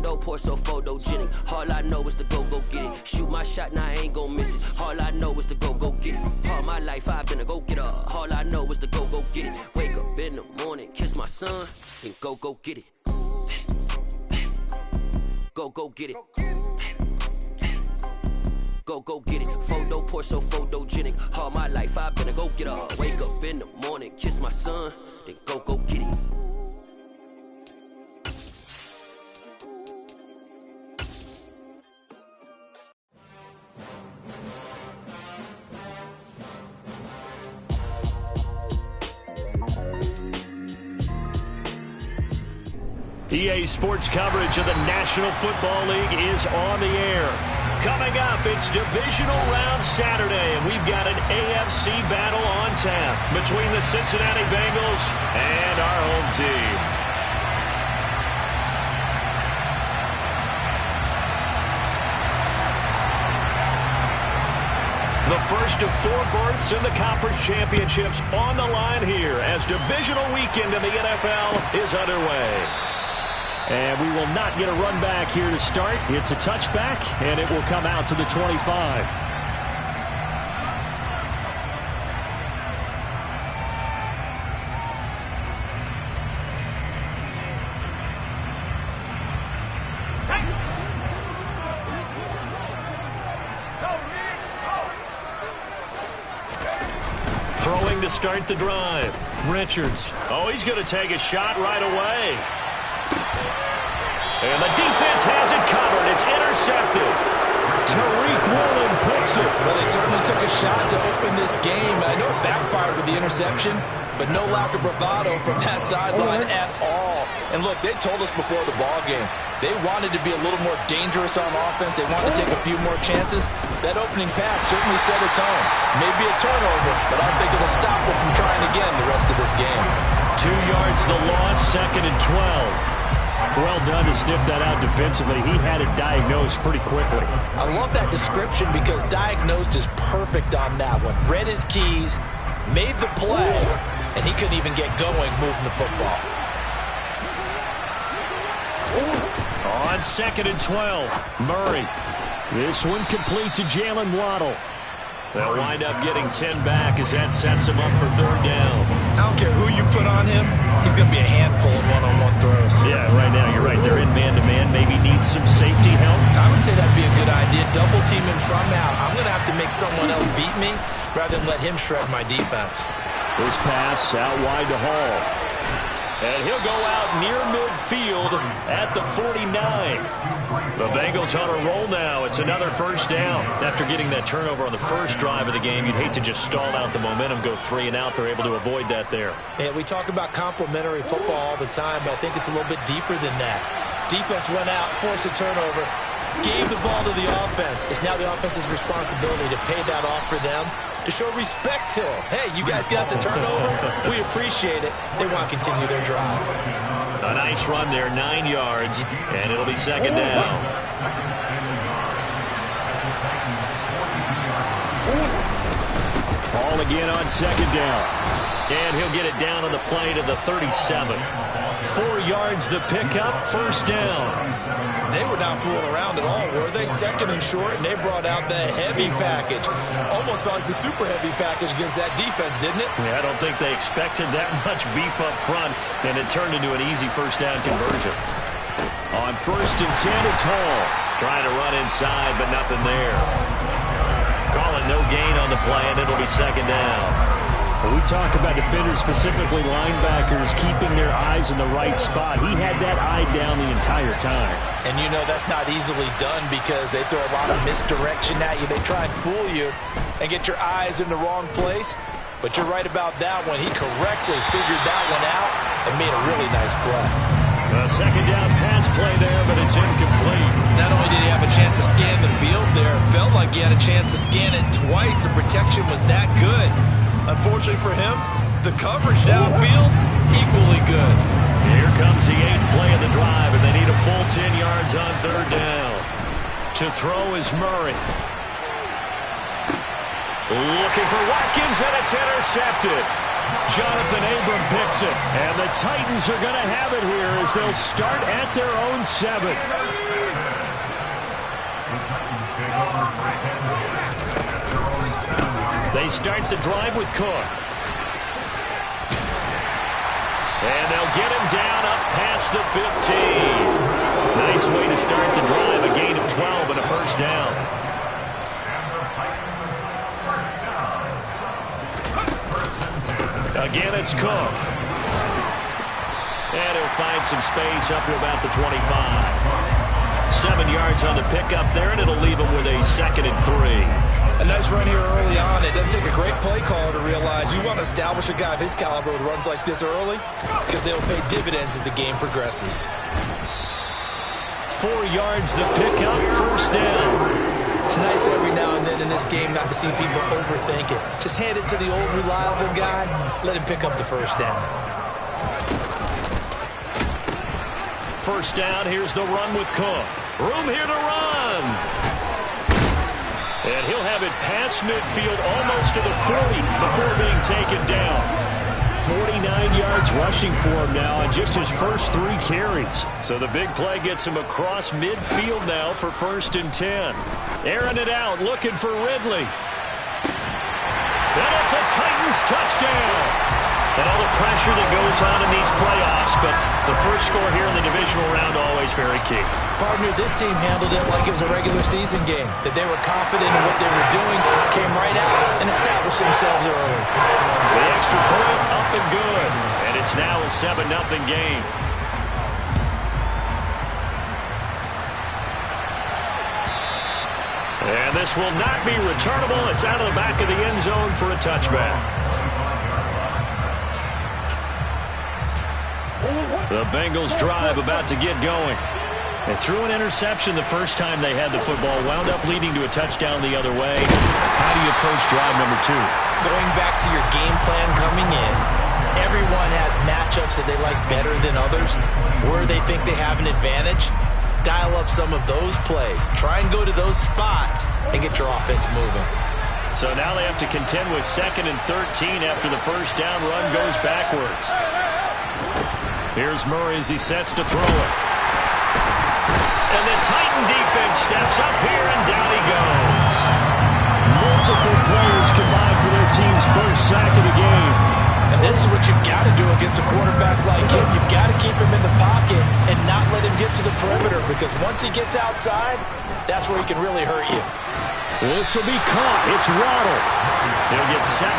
Photo poor, so photogenic. All I know is to go get it. Shoot my shot, now I ain't gon' miss it. All I know is to go get it. All my life I've been a go-getter. All I know is to go get it. Wake up in the morning, kiss my son, and go get it. Go get it. Go get it. Photo poor, so photogenic. All my life I've been a go-getter. Wake up in the morning, kiss my son, then go get it. EA Sports coverage of the National Football League is on the air. Coming up, it's Divisional Round Saturday, and we've got an AFC battle on tap between the Cincinnati Bengals and our home team. The first of 4 berths in the conference championships on the line here as divisional weekend in the NFL is underway. And we will not get a run back here to start. It's a touchback, and it will come out to the 25. Throwing to start the drive. Richards. Oh, he's going to take a shot right away. And the defense has it covered. It's intercepted. Tariq Woolen picks it. Well, they certainly took a shot to open this game. I know it backfired with the interception, but no lack of bravado from that sideline at all. And look, they told us before the ball game, they wanted to be a little more dangerous on offense. They wanted to take a few more chances. That opening pass certainly set a tone. Maybe a turnover, but I don't think it'll stop them from trying again the rest of this game. 2 yards the loss, 2nd and 12. Well done to sniff that out defensively. He had it diagnosed pretty quickly. I love that description because diagnosed is perfect on that one. Read his keys, made the play, and he couldn't even get going moving the football. On 2nd and 12, Murray. This one complete to Jalen Waddle. They'll wind up getting 10 back as that sets him up for 3rd down. I don't care who you put on him, he's going to be a handful of one-on-one throws. Yeah, right now you're right. They're in man-to-man. Maybe needs some safety help. I would say that'd be a good idea. Double team him somehow. I'm going to have to make someone else beat me rather than let him shred my defense. This pass out wide to Hall. And he'll go out near midfield at the 49. The Bengals on a roll now. It's another 1st down. After getting that turnover on the first drive of the game, you'd hate to just stall out the momentum, go 3 and out. They're able to avoid that there. Yeah, we talk about complementary football all the time, but I think it's a little bit deeper than that. Defense went out, forced a turnover, gave the ball to the offense. It's now the offense's responsibility to pay that off for them, to show respect to them. Hey, you guys got a turnover. We appreciate it. They want to continue their drive. A nice run there, 9 yards, and it'll be 2nd down. Ball again on 2nd down. And he'll get it down on the play to the 37. 4 yards the pickup, 1st down. They were not fooling around at all, were they? 2nd and short, and they brought out the heavy package. Almost felt like the super heavy package against that defense, didn't it? Yeah, I don't think they expected that much beef up front, and it turned into an easy 1st down conversion. On 1st and 10, it's Hall. Trying to run inside, but nothing there. Calling no gain on the play, and it'll be 2nd down. When we talk about defenders, specifically linebackers, keeping their eyes in the right spot, he had that eye down the entire time. And you know that's not easily done because they throw a lot of misdirection at you. They try and fool you and get your eyes in the wrong place. But you're right about that one. He correctly figured that one out and made a really nice play. A 2nd down pass play there, but it's incomplete. Not only did he have a chance to scan the field there, it felt like he had a chance to scan it twice. The protection was that good. Unfortunately for him, the coverage downfield, equally good. Here comes the 8th play of the drive, and they need a full 10 yards on 3rd down. To throw is Murray. Looking for Watkins, and it's intercepted. Jonathan Abram picks it, and the Titans are going to have it here as they'll start at their own 7. They start the drive with Cook. And they'll get him down up past the 15. Nice way to start the drive. A gain of 12 and a first down. Again, it's Cook. And he'll find some space up to about the 25. 7 yards on the pickup there, and it'll leave him with a 2nd and 3. A nice run here early on. It doesn't take a great play caller to realize you want to establish a guy of his caliber with runs like this early because they'll pay dividends as the game progresses. 4 yards the pickup, first down. It's nice every now and then in this game not to see people overthink it. Just hand it to the old reliable guy. Let him pick up the first down. First down, here's the run with Cook. Room here to run. And he'll have it past midfield almost to the 40 before being taken down. 49 yards rushing for him now on just his first 3 carries. So the big play gets him across midfield now for 1st and 10. Airing it out, looking for Ridley. And it's a Titans touchdown. And all the pressure that goes on in these playoffs, but the first score here in the divisional round always very key. Partner, this team handled it like it was a regular season game, that they were confident in what they were doing, came right out and established themselves early. The extra point up and good, and it's now a 7-0 game. And this will not be returnable. It's out of the back of the end zone for a touchback. The Bengals drive about to get going. They threw an interception the first time they had the football, wound up leading to a touchdown the other way. How do you approach drive number 2? Going back to your game plan coming in, everyone has matchups that they like better than others, where they think they have an advantage. Dial up some of those plays. Try and go to those spots and get your offense moving. So now they have to contend with 2nd and 13 after the first down run goes backwards. Here's Murray as he sets to throw it. And the Titan defense steps up here, and down he goes. Multiple players combined for their team's first sack of the game. And this is what you've got to do against a quarterback like him. You've got to keep him in the pocket and not let him get to the perimeter, because once he gets outside, that's where he can really hurt you. This will be caught. It's Waddle. He'll get 17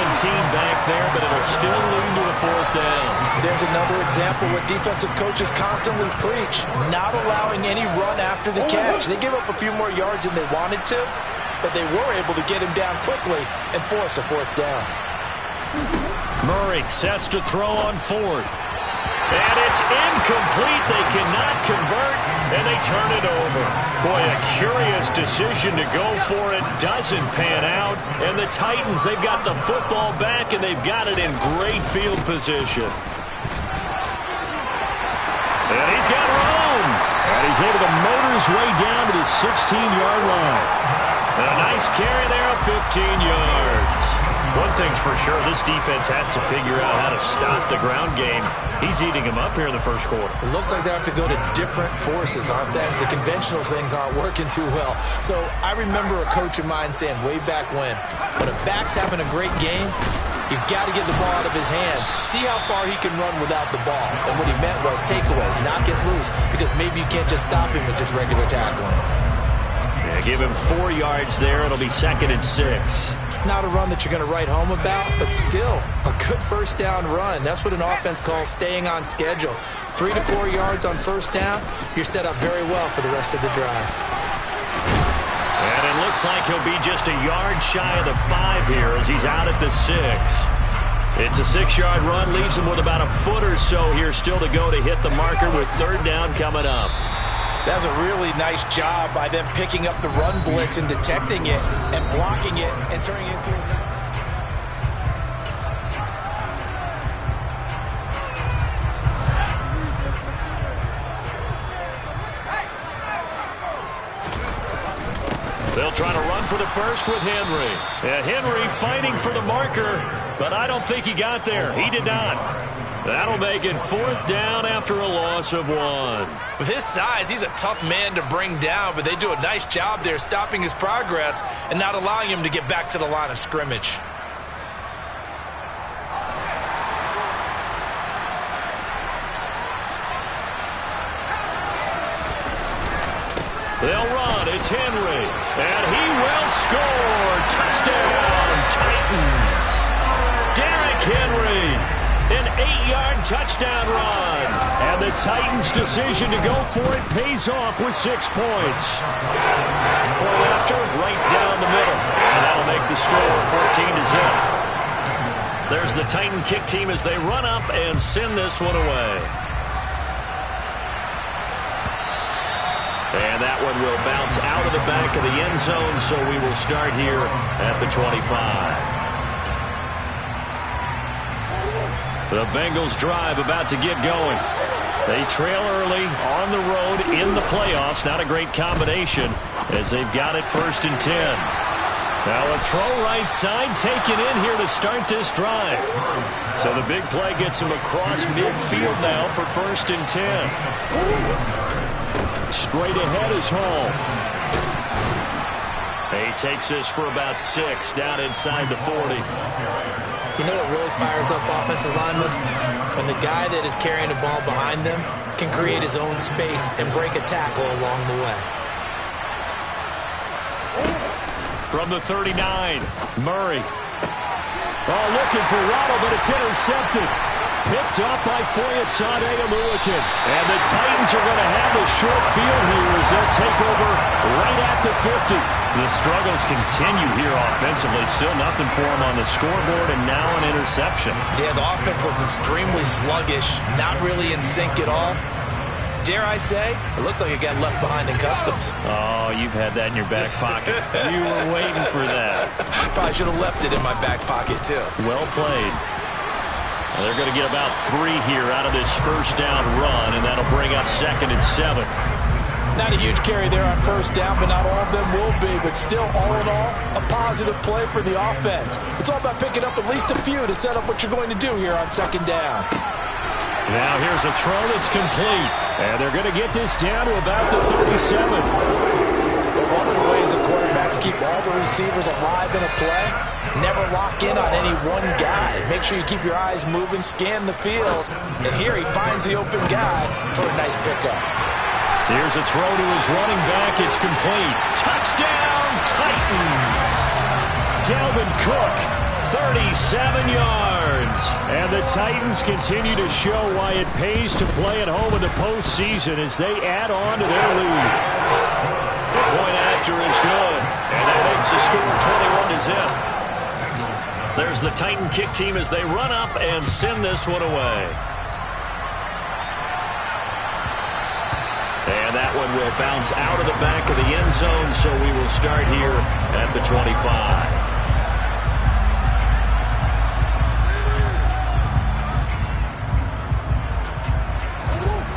back there, but it'll still lead to a 4th down. There's another example what defensive coaches constantly preach, not allowing any run after the catch. They give up a few more yards than they wanted to, but they were able to get him down quickly and force a 4th down. Murray sets to throw on 4th. And it's incomplete. They cannot convert, and they turn it over. Boy, a curious decision to go for it. Doesn't pan out. And the Titans, they've got the football back, and they've got it in great field position. And he's got room. And he's able to motor his way down to the 16-yard line. And a nice carry there of 15 yards. One thing's for sure, this defense has to figure out how to stop the ground game. He's eating them up here in the first quarter. It looks like they have to go to different forces, aren't they? The conventional things aren't working too well. So I remember a coach of mine saying way back when a back's having a great game, you've got to get the ball out of his hands. See how far he can run without the ball. And what he meant was takeaways, not get loose, because maybe you can't just stop him with just regular tackling. Yeah, give him 4 yards there. It'll be 2nd and 6. Not a run that you're going to write home about, but still a good first down run. That's what an offense calls staying on schedule. 3 to 4 yards on first down, you're set up very well for the rest of the drive. And it looks like he'll be just a yard shy of the 5 here as he's out at the 6. It's a 6-yard run, leaves him with about a foot or so here still to go to hit the marker with 3rd down coming up. That's a really nice job by them picking up the run blitz and detecting it and blocking it and turning it into a... They'll try to run for the first with Henry. And Henry fighting for the marker, but I don't think he got there. He did not. That'll make it 4th down after a loss of 1. With his size, he's a tough man to bring down, but they do a nice job there stopping his progress and not allowing him to get back to the line of scrimmage. They'll run. It's Henry. And he will score. Touchdown, Titans. Derrick Henry. An 8-yard touchdown run. And the Titans' decision to go for it pays off with 6 points. Point after, right down the middle. And that'll make the score 14-0. There's the Titan kick team as they run up and send this one away. And that one will bounce out of the back of the end zone, so we will start here at the 25. The Bengals drive about to get going. They trail early on the road in the playoffs. Not a great combination as they've got it 1st and 10. Now a throw right side taken in here to start this drive. So the big play gets him across midfield now for 1st and 10. Straight ahead is Hall. He takes this for about 6 down inside the 40. You know what really fires up offensive linemen? When the guy that is carrying the ball behind them can create his own space and break a tackle along the way. From the 39, Murray. Oh, looking for Waddle, but it's intercepted. Picked up by Foyesade Oluwakin. And the Titans are going to have a short field here as they'll take over right at the 50. The struggles continue here offensively. Still nothing for them on the scoreboard, and now an interception. Yeah, the offense looks extremely sluggish, not really in sync at all. Dare I say, it looks like it got left behind in customs. Oh, you've had that in your back pocket. You were waiting for that. Probably should have left it in my back pocket, too. Well played. Well, they're going to get about 3 here out of this 1st down run, and that'll bring up 2nd and 7. Not a huge carry there on 1st down, but not all of them will be. But still, all in all, a positive play for the offense. It's all about picking up at least a few to set up what you're going to do here on 2nd down. Now here's a throw that's complete. And they're going to get this down to about the 37. One of the ways the quarterbacks keep all the receivers alive in a play, never lock in on any one guy. Make sure you keep your eyes moving, scan the field. And here he finds the open guy for a nice pickup. Here's a throw to his running back. It's complete. Touchdown, Titans. Dalvin Cook, 37 yards. And the Titans continue to show why it pays to play at home in the postseason as they add on to their lead. The point after is good. And that makes the score 21-0. There's the Titan kick team as they run up and send this one away. And that one will bounce out of the back of the end zone, so we will start here at the 25.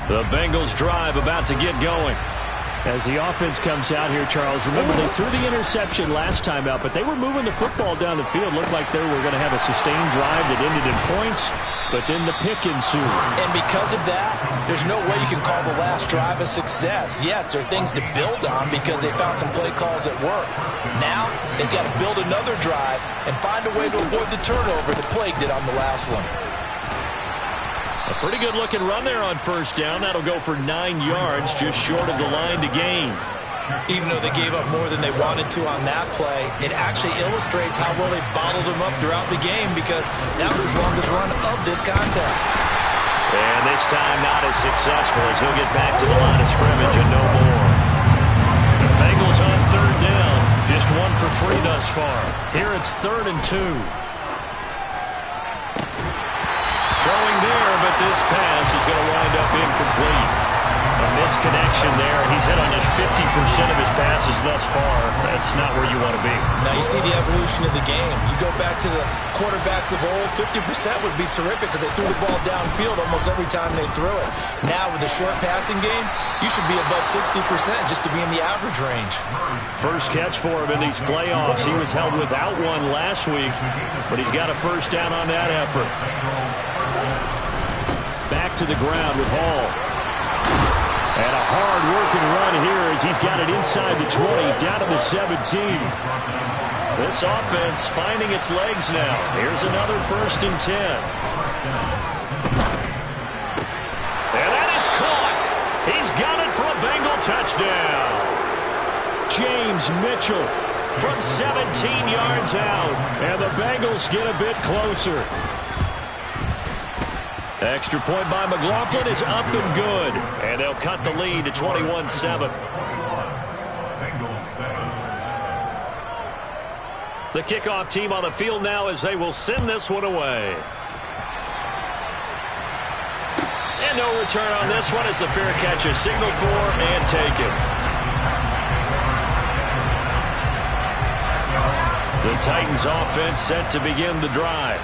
The Bengals drive about to get going. As the offense comes out here, Charles, remember they threw the interception last time out, but they were moving the football down the field. Looked like they were going to have a sustained drive that ended in points, but then the pick ensued. And because of that, there's no way you can call the last drive a success. Yes, there are things to build on because they found some play calls that work. Now, they've got to build another drive and find a way to avoid the turnover that plagued it on the last one. A pretty good-looking run there on 1st down. That'll go for 9 yards, just short of the line to gain. Even though they gave up more than they wanted to on that play, it actually illustrates how well they bottled them up throughout the game because that was his longest run of this contest. And this time not as successful as he'll get back to the line of scrimmage and no more. The Bengals on 3rd down, just 1 for 3 thus far. Here it's 3rd and 2. Throwing there, but this pass is going to wind up incomplete. A misconnection there. He's hit on just 50% of his passes thus far. That's not where you want to be. Now you see the evolution of the game. You go back to the quarterbacks of old, 50% would be terrific because they threw the ball downfield almost every time they threw it. Now with the short passing game, you should be above 60% just to be in the average range. First catch for him in these playoffs. He was held without one last week, but he's got a 1st down on that effort. back to the ground with Hall. And a hard-working run here as he's got it inside the 20, down to the 17. This offense finding its legs now. Here's another 1st and 10. And that is caught. He's got it for a Bengal touchdown. James Mitchell from 17 yards out. And the Bengals get a bit closer. Extra point by McLaughlin is up and good. And they'll cut the lead to 21-7. The kickoff team on the field now as they will send this one away. And no return on this one as the fair catch is signaled for and taken. The Titans offense set to begin the drive.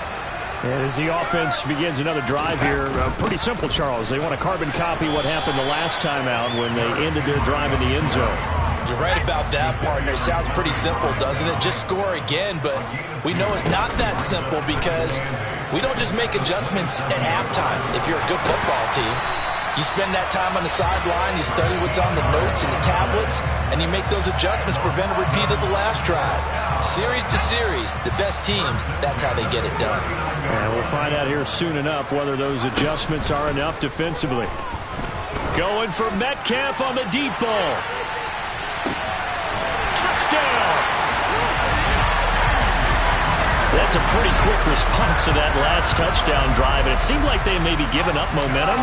And as the offense begins another drive here, pretty simple, Charles. They want to carbon copy what happened the last time out when they ended their drive in the end zone. You're right about that, partner. Sounds pretty simple, doesn't it? Just score again, but we know it's not that simple because we don't just make adjustments at halftime if you're a good football team. You spend that time on the sideline, you study what's on the notes and the tablets, and you make those adjustments, prevent a repeat of the last drive. Series to series, the best teams, that's how they get it done. And we'll find out here soon enough whether those adjustments are enough defensively. Going for Metcalf on the deep ball. Touchdown! That's a pretty quick response to that last touchdown drive, and it seemed like they may be giving up momentum.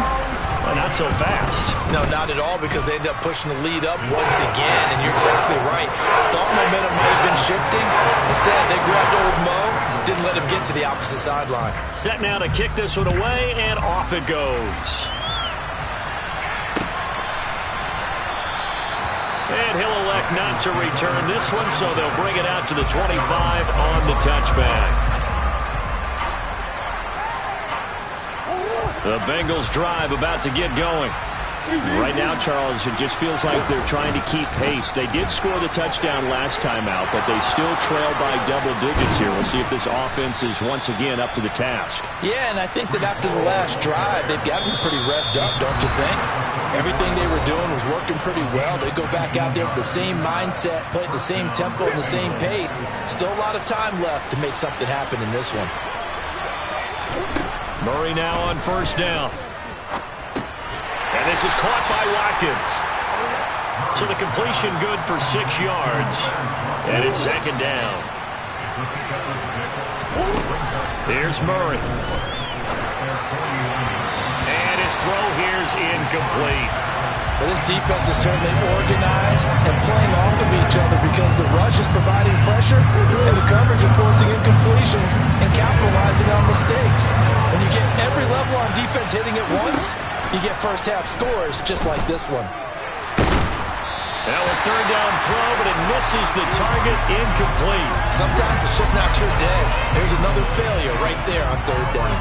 Not so fast. No, not at all, because they end up pushing the lead up once again, and you're exactly right. Thought momentum might have been shifting. Instead, they grabbed old Mo, didn't let him get to the opposite sideline. Set now to kick this one away, and off it goes. And he'll elect not to return this one, so they'll bring it out to the 25 on the touchback. The Bengals drive about to get going. Right now, Charles, it just feels like they're trying to keep pace. They did score the touchdown last time out, but they still trail by double digits here. We'll see if this offense is once again up to the task. Yeah, and I think that after the last drive, they've gotten pretty revved up, don't you think? Everything they were doing was working pretty well. They go back out there with the same mindset, play at the same tempo and the same pace. Still a lot of time left to make something happen in this one. Murray now on 1st down. And this is caught by Watkins. So the completion good for 6 yards. And it's 2nd down. Here's Murray. And his throw here's incomplete. Well, this defense is certainly organized and playing off of each other because the rush is providing pressure and the coverage is forcing incompletions and capitalizing on mistakes. When you get every level on defense hitting it once, you get first half scores just like this one. Now a 3rd down throw, but it misses the target, incomplete. Sometimes it's just not your day. There's another failure right there on 3rd down.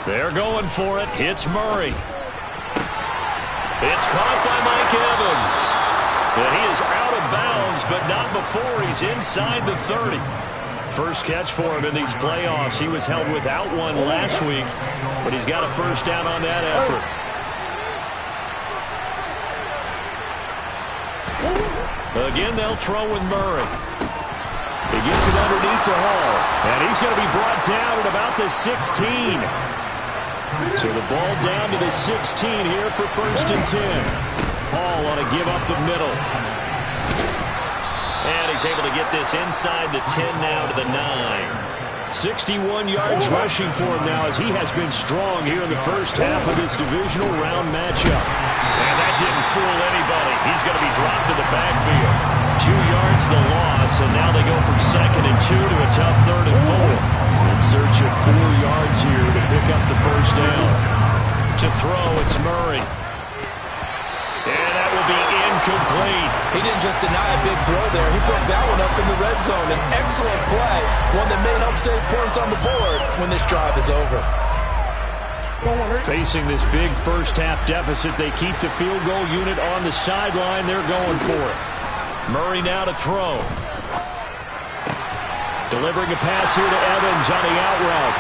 They're going for it. Hits Murray. It's caught by Mike Evans. And he is out of bounds, but not before he's inside the 30. First catch for him in these playoffs. He was held without one last week, but he's got a 1st down on that effort. Again, they'll throw with Murray. He gets it underneath to Hall. And he's going to be brought down at about the 16. So the ball down to the 16 here for 1st and 10. Hall on a give up the middle. And he's able to get this inside the 10 now to the 9. 61 yards rushing for him now as he has been strong here in the first half of this divisional round matchup. And that didn't fool anybody. He's going to be dropped to the backfield. 2 yards the loss, and now they go from 2nd and 2 to a tough 3rd and 4. In search of 4 yards here to pick up the 1st down. To throw, it's Murray. And that will be incomplete. He didn't just deny a big throw there. He broke that one up in the red zone. An excellent play one that may help save points on the board when this drive is over. Facing this big first-half deficit, they keep the field goal unit on the sideline. They're going for it. Murray now to throw. Delivering a pass here to Evans on the out route.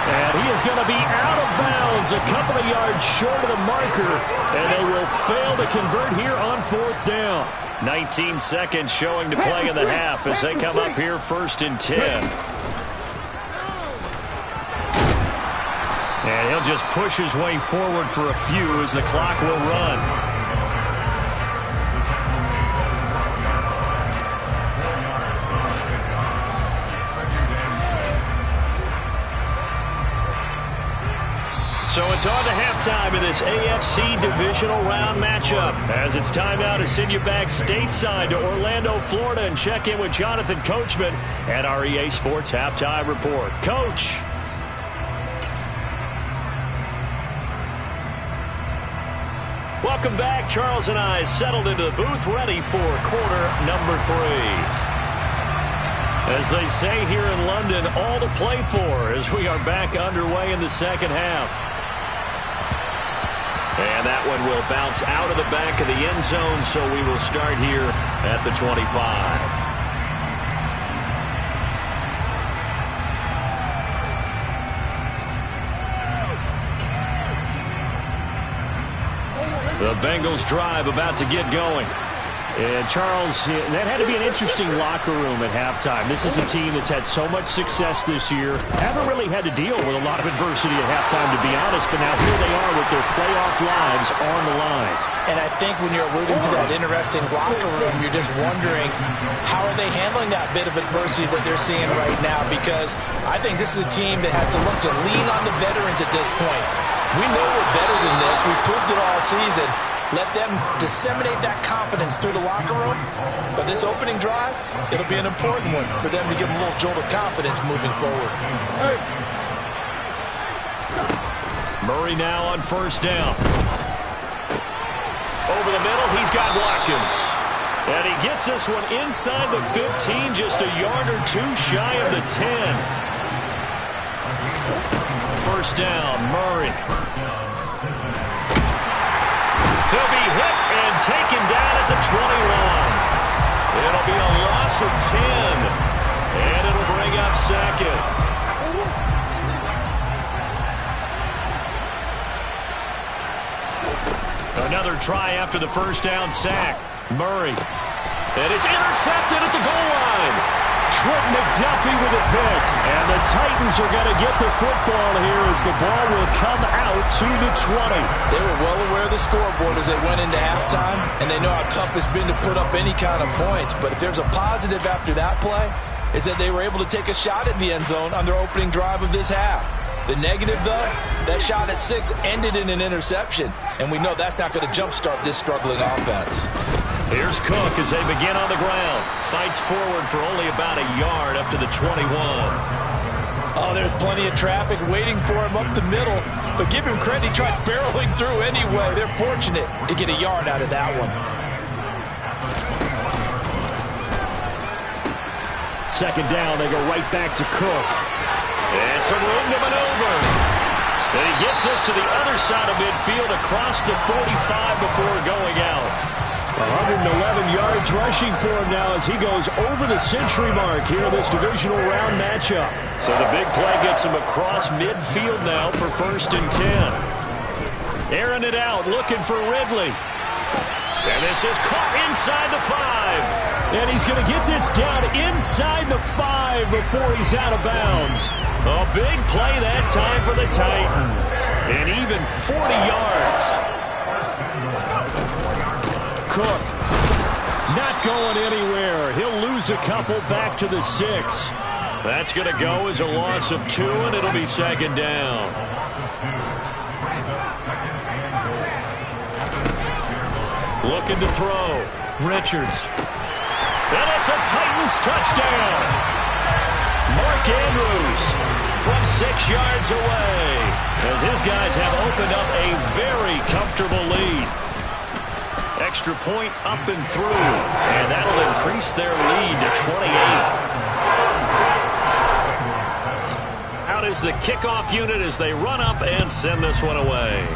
And he is going to be out of bounds a couple of yards short of the marker. And they will fail to convert here on 4th down. 19 seconds showing to play in the half as they come up here 1st and 10. And he'll just push his way forward for a few as the clock will run. So it's on to halftime in this AFC divisional round matchup. As it's time now to send you back stateside to Orlando, Florida, and check in with Jonathan Coachman at our EA Sports Halftime Report. Coach. Welcome back. Charles and I settled into the booth ready for quarter number 3. As they say here in London, all to play for as we are back underway in the second half. And that one will bounce out of the back of the end zone, so we will start here at the 25. The Bengals drive about to get going. And Charles, that had to be an interesting locker room at halftime. This is a team that's had so much success this year. Haven't really had to deal with a lot of adversity at halftime, to be honest. But now here they are with their playoff lives on the line. And I think when you're alluding to that interesting locker room, you're just wondering how are they handling that bit of adversity that they're seeing right now? Because I think this is a team that has to look to lean on the veterans at this point. We know we're better than this. We've proved it all season. Let them disseminate that confidence through the locker room. But this opening drive, it'll be an important one for them to give them a little jolt of confidence moving forward. Murray now on 1st down. Over the middle, he's got Watkins. And he gets this one inside the 15, just a yard or two shy of the 10. 1st down, Murray. He'll be hit and taken down at the 21. It'll be a loss of 10. And it'll bring up 2nd. Another try after the 1st down sack. Murray. And it's intercepted at the goal line. Trent McDuffie with a pick. And the Titans are going to get the football here as the ball will come out to the 20. They were well aware of the scoreboard as they went into halftime, and they know how tough it's been to put up any kind of points. But if there's a positive after that play, is that they were able to take a shot at the end zone on their opening drive of this half. The negative, though, that shot at 6 ended in an interception, and we know that's not going to jumpstart this struggling offense. Here's Cook as they begin on the ground. Fights forward for only about a yard up to the 21. Oh, there's plenty of traffic waiting for him up the middle. But give him credit, he tried barreling through anyway. They're fortunate to get a yard out of that one. 2nd down, they go right back to Cook. And some room to maneuver. And he gets us to the other side of midfield across the 45 before going out. 111 yards rushing for him now as he goes over the century mark here in this divisional round matchup. So the big play gets him across midfield now for 1st and 10. Airing it out, looking for Ridley. And this is caught inside the 5. And he's going to get this down inside the 5 before he's out of bounds. A big play that time for the Titans. And even 40 yards. Cook not going anywhere. He'll lose a couple back to the 6. That's going to go as a loss of 2, and it'll be 2nd down. Looking to throw. Richards. And it's a Titans touchdown. Mark Andrews from 6 yards away as his guys have opened up a very comfortable lead. Extra point up and through, and that'll increase their lead to 28. is the kickoff unit as they run up and send this one away.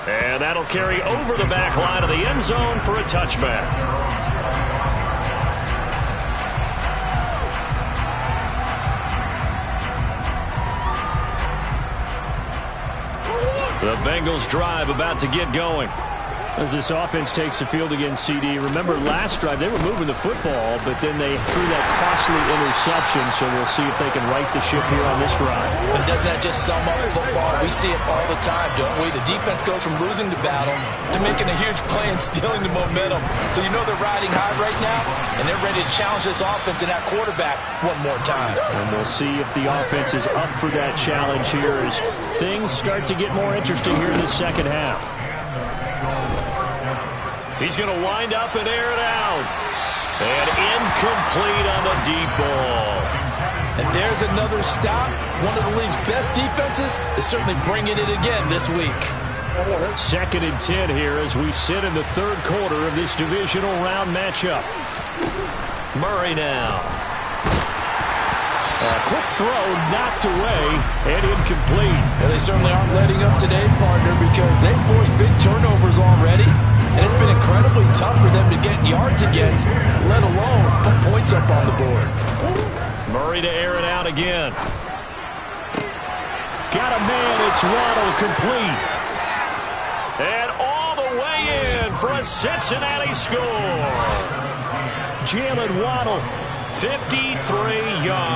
And that'll carry over the back line of the end zone for a touchback. The Bengals drive about to get going. As this offense takes the field against CD, remember last drive they were moving the football, but then they threw that costly interception, so we'll see if they can right the ship here on this drive. But doesn't that just sum up football? We see it all the time, don't we? The defense goes from losing the battle to making a huge play and stealing the momentum. So you know they're riding high right now, and they're ready to challenge this offense and that quarterback one more time. And we'll see if the offense is up for that challenge here as things start to get more interesting here in the second half. He's going to wind up and air it out. And incomplete on the deep ball. And there's another stop. One of the league's best defenses is certainly bringing it again this week. 2nd and 10 here as we sit in the third quarter of this divisional round matchup. Murray now. A quick throw knocked away and incomplete. Well, they certainly aren't letting up today, partner, because they've forced big turnovers already. And it's been incredibly tough for them to get yards against, let alone put points up on the board. Murray to air it out again. Got a man, it's Waddle, complete. And all the way in for a Cincinnati score. Jalen Waddle, 53 yards.